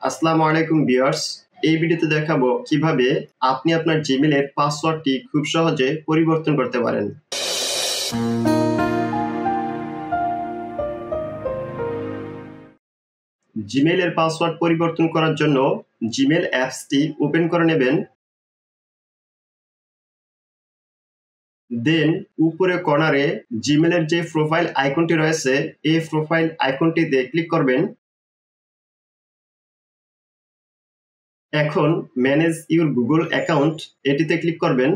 আসসালামু আলাইকুম ভিউয়ার্স। এই ভিডিওতে দেখাবো কিভাবে আপনি আপনার জিমেইলের পাসওয়ার্ডটি খুব সহজে পরিবর্তন করতে পারেন। জিমেইলের পাসওয়ার্ড পরিবর্তন করার জন্য জিমেইল অ্যাপসটি ওপেন করে নেবেন। দেন উপরে কর্নারে জিমেইলের যে প্রোফাইল আইকনটি রয়েছে এই প্রোফাইল আইকনটিতে ক্লিক করবেন। এখন ম্যানেজ ইউর গুগল অ্যাকাউন্ট এটিতে ক্লিক করবেন।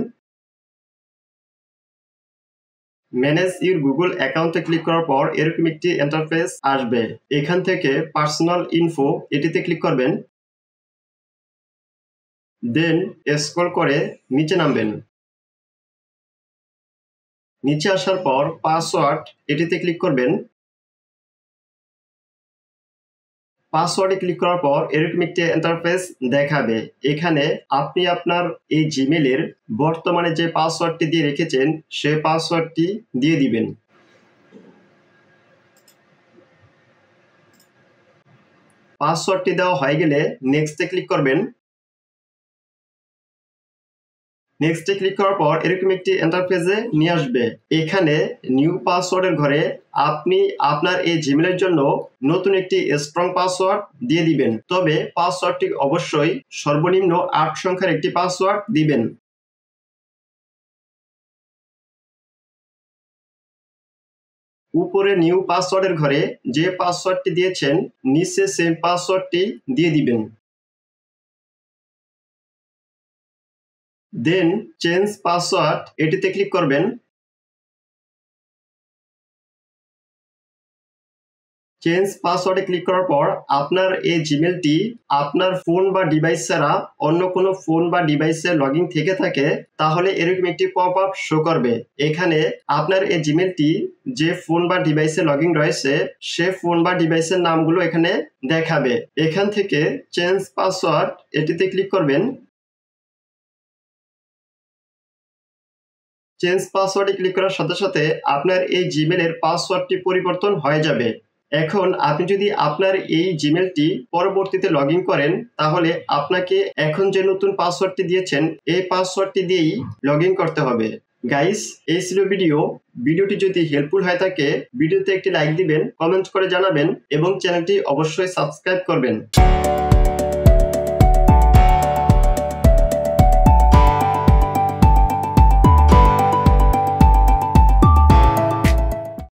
ম্যানেজ ইউর গুগল অ্যাকাউন্টে ক্লিক করার পর এরকম একটি ইন্টারফেস আসবে। এখান থেকে পার্সোনাল ইনফো এটিতে ক্লিক করবেন। দেন স্ক্রল করে নিচে নামবেন। নিচে আসার পর পাসওয়ার্ড এটিতে ক্লিক করবেন। পাসওয়ার্ডে ক্লিক করার পর এরকম একটি ইন্টারফেস দেখাবে। এখানে আপনি আপনার এই জিমেইলের বর্তমানে যে পাসওয়ার্ডটি দিয়ে রেখেছেন সেই পাসওয়ার্ডটি দিয়ে দিবেন। পাসওয়ার্ডটি দেওয়া হয়ে গেলে নেক্সটে ক্লিক করবেন। নেক্সটে ক্লিক করার পর এরকম একটি ইন্টারফেসে নিয়ে আসবে। এখানে নিউ পাসওয়ার্ডের ঘরে আপনি আপনার এই জিমেইলের জন্য নতুন একটি স্ট্রং পাসওয়ার্ড দিয়ে দিবেন। তবে পাসওয়ার্ডটি অবশ্যই সর্বনিম্ন ৮ সংখ্যার একটি পাসওয়ার্ড দিবেন। উপরে নিউ পাসওয়ার্ডের ঘরে যে পাসওয়ার্ডটি দিয়েছেন নিচে সেম পাসওয়ার্ডটি দিয়ে দিবেন। দেন চেঞ্জ পাসওয়ার্ড এটিতে ক্লিক করবেন। চেঞ্জ পাসওয়ার্ডে ক্লিক করার পর আপনার এই জিমেইলটি আপনার ফোন বা ডিভাইস ছাড়া অন্য কোনো ফোন বা ডিভাইসে লগইন থেকে থাকে তাহলে এরকম একটি পপ আপ শো করবে। এখানে আপনার এই জিমেইলটি যে ফোন বা ডিভাইসে লগইন রয়েছে সে ফোন বা ডিভাইসের নামগুলো এখানে দেখাবে। এখান থেকে চেঞ্জ পাসওয়ার্ড এটিতে ক্লিক করবেন। চেঞ্জ পাসওয়ার্ডে ক্লিক করার সাথে সাথে আপনার এই জিমেইলের পাসওয়ার্ডটি পরিবর্তন হয়ে যাবে। এখন আপনি যদি আপনার এই জিমেইলটি পরবর্তীতে লগইন করেন তাহলে আপনাকে এখন যে নতুন পাসওয়ার্ডটি দিয়েছেন এই পাসওয়ার্ডটি দিয়েই লগইন করতে হবে। গাইস, এই ছিল ভিডিওটি যদি হেল্পফুল হয়ে থাকে ভিডিওতে একটি লাইক দিবেন, কমেন্ট করে জানাবেন এবং চ্যানেলটি অবশ্যই সাবস্ক্রাইব করবেন।